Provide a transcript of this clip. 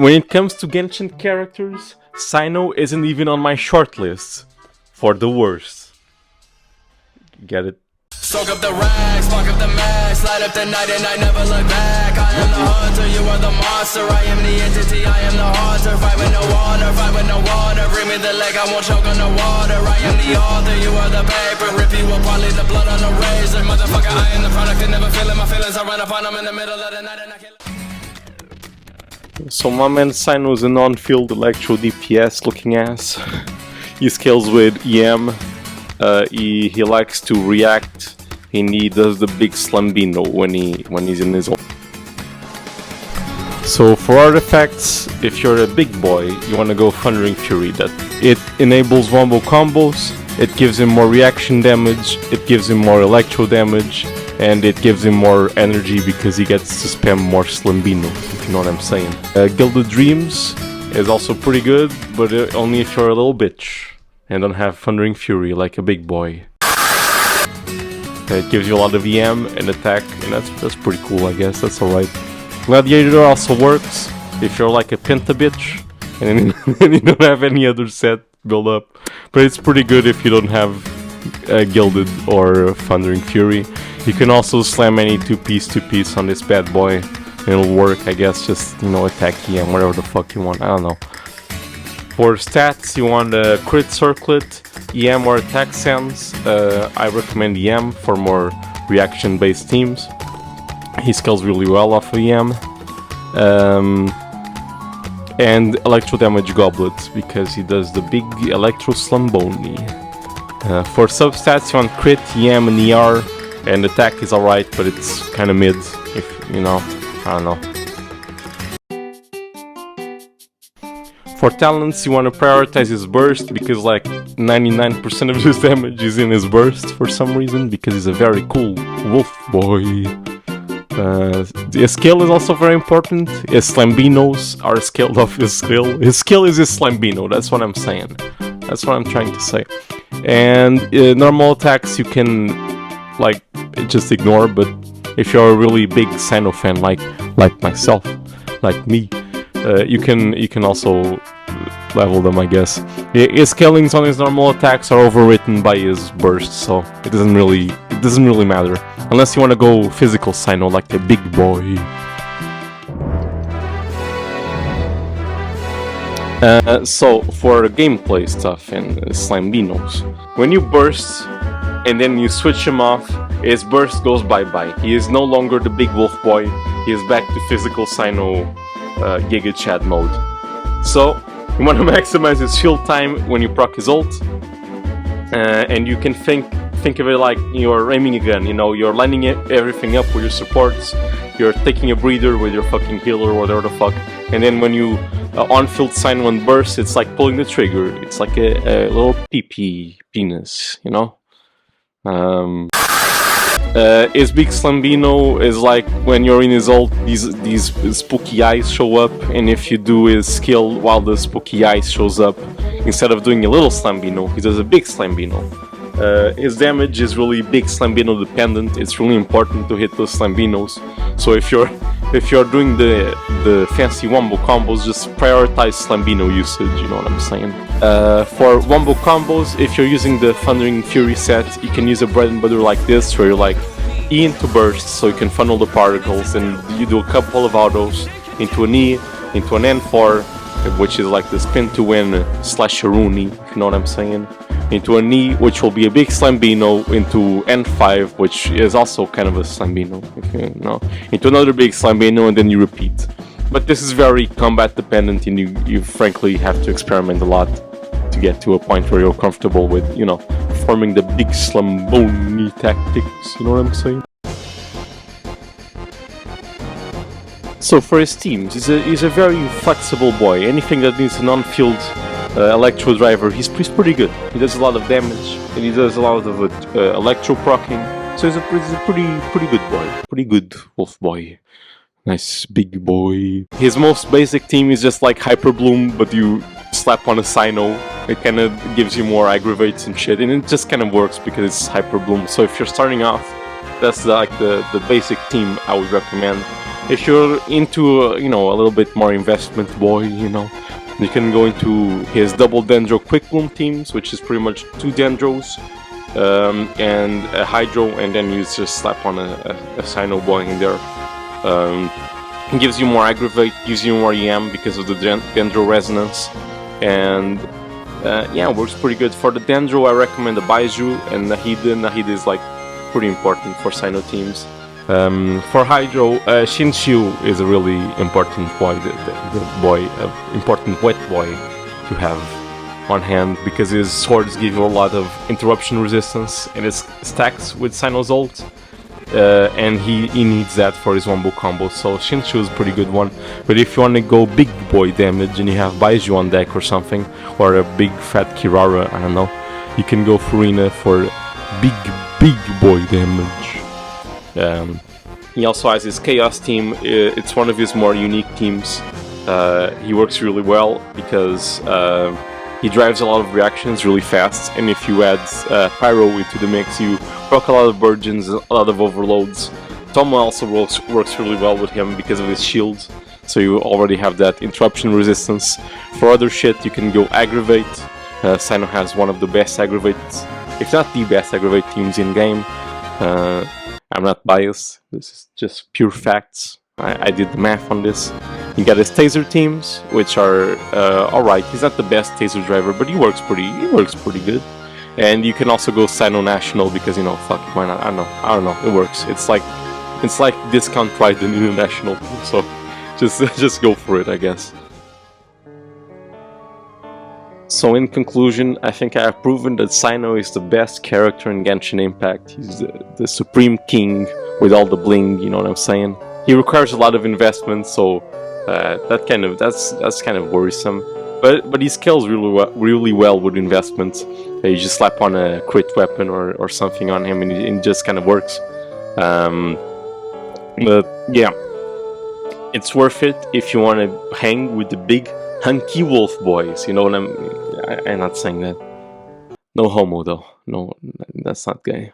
When it comes to Genshin characters, Cyno isn't even on my shortlist for the worst. Get it? Soak up the rags, spark up the max, light up the night and I never look back. I am the hunter, you are the monster. I am the entity, I am the haunter. Fight with no water, fight with no water. Bring me the leg, I won't choke on the water. I am the author, you are the paper. Rip you apart, leave the blood on the razor. Motherfucker, I am the product, and never feeling my feelings. I run upon them in the middle of the night and I kill. So my man Cyno is a non-field electro DPS looking ass. He scales with EM. He likes to react, and he does the big slambino when he's in his own. So for artifacts, if you're a big boy, you want to go Thundering Fury. That it enables wombo combos, it gives him more reaction damage, it gives him more electro damage, and it gives him more energy because he gets to spam more slambinos, if you know what I'm saying. Gilded Dreams is also pretty good, but only if you're a little bitch and don't have Thundering Fury like a big boy. It gives you a lot of EM and attack, and that's pretty cool, I guess. That's alright. Gladiator also works if you're like a penta bitch and you don't have any other set build up, but it's pretty good if you don't have Gilded or Thundering Fury. You can also slam any 2-piece on this bad boy and it'll work, I guess. Just, you know, attack EM, whatever the fuck you want, I don't know. For stats, you want a crit circlet, EM or attack sense. I recommend EM for more reaction-based teams. He scales really well off of EM. And electro damage goblet because he does the big electro slamboni. For substats, you want crit, EM, and ER, and attack is alright, but it's kind of mid. If you know, I don't know. For talents, you want to prioritize his burst because like 99% of his damage is in his burst for some reason, because he's a very cool wolf boy. His skill is also very important. His slambinos are scaled off his skill. His skill is his slambino, that's what I'm saying. That's what I'm trying to say. And normal attacks you can like just ignore, but if you're a really big Cyno fan like myself, like me, you can also level them, I guess. His scalings on his normal attacks are overwritten by his burst, so it doesn't really matter unless you want to go physical Cyno like a big boy. So for gameplay stuff and slambinos, when you burst and then you switch him off, his burst goes bye-bye. He is no longer the big wolf boy. He is back to physical Cyno Giga Chad mode. So you want to maximize his shield time when you proc his ult, and you can think of it like you're aiming a gun. You know, you're lining everything up with your supports. You're taking a breather with your fucking healer or whatever the fuck, and then when you on-field Cyno and burst, it's like pulling the trigger. It's like a little pee-pee penis, you know. His big slambino is like when you're in his ult, these spooky eyes show up, and if you do his skill while the spooky eyes shows up, instead of doing a little slambino, he does a big slambino. His damage is really big slambino dependent. It's really important to hit those slambinos. So if you're doing the fancy wombo combos, just prioritize slambino usage, you know what I'm saying? For wombo combos, if you're using the Thundering Fury set, you can use a bread and butter like this, where you're like E into burst, so you can funnel the particles, and you do a couple of autos into an E, into an N4, which is like the spin to win / Rooney, if you know what I'm saying? Into an E, which will be a big slambino, into N5, which is also kind of a slambino, if you know, into another big slambino, and then you repeat. But this is very combat dependent, and you frankly have to experiment a lot to get to a point where you're comfortable with, you know, performing the big slamboni tactics, you know what I'm saying? So for his teams, he's a very flexible boy. Anything that needs an on-field electro driver, he's pretty good. He does a lot of damage, and he does a lot of electro procking. So he's a pretty good boy. Pretty good wolf boy. Nice big boy. His most basic team is just like Hyper Bloom, but you slap on a Cyno. It kind of gives you more aggravates and shit, and it just kind of works because it's Hyper Bloom. So if you're starting off, that's like the basic team I would recommend. If you're into you know, a little bit more investment boy, you know, you can go into his double Dendro Quick Bloom teams, which is pretty much 2 Dendros and a Hydro, and then you just slap on a Cyno boy in there. It gives you more aggravate, gives you more EM because of the Dendro resonance, and yeah, works pretty good. For the Dendro, I recommend the Baiju and Nahida. Nahida is like pretty important for Cyno teams. For Hydro, Shinshu is a really important boy, important wet boy to have on hand, because his swords give you a lot of interruption resistance and it stacks with Cyno's ult, and he needs that for his wombo combo, so Shinshu is a pretty good one. But if you want to go big boy damage and you have Baiju on deck or something, or a big fat Kirara, I don't know, you can go Furina for big boy damage. He also has his Chaos team. It's one of his more unique teams. He works really well because he drives a lot of reactions really fast, and if you add Pyro into the mix, you proc a lot of Virgins, a lot of Overloads. Tomo also works really well with him because of his shield, so you already have that interruption resistance. For other shit, you can go Aggravate. Cyno has one of the best Aggravate, if not the best Aggravate teams in game. I'm not biased, this is just pure facts. I did the math on this. You got his Taser teams, which are alright. He's not the best Taser driver, but he works pretty good. And you can also go Cyno National because, you know, fuck, why not? I don't know, it works. It's like discount price in international, so just go for it, I guess. So in conclusion, I think I have proven that Cyno is the best character in Genshin Impact. He's the supreme king with all the bling, you know what I'm saying? He requires a lot of investment, so that's kind of worrisome. But he scales really well with investment. You just slap on a crit weapon or something on him, and it just kind of works. But yeah, it's worth it if you want to hang with the big hunky wolf boys. You know what I'm not saying that. No homo though. No, that's not gay.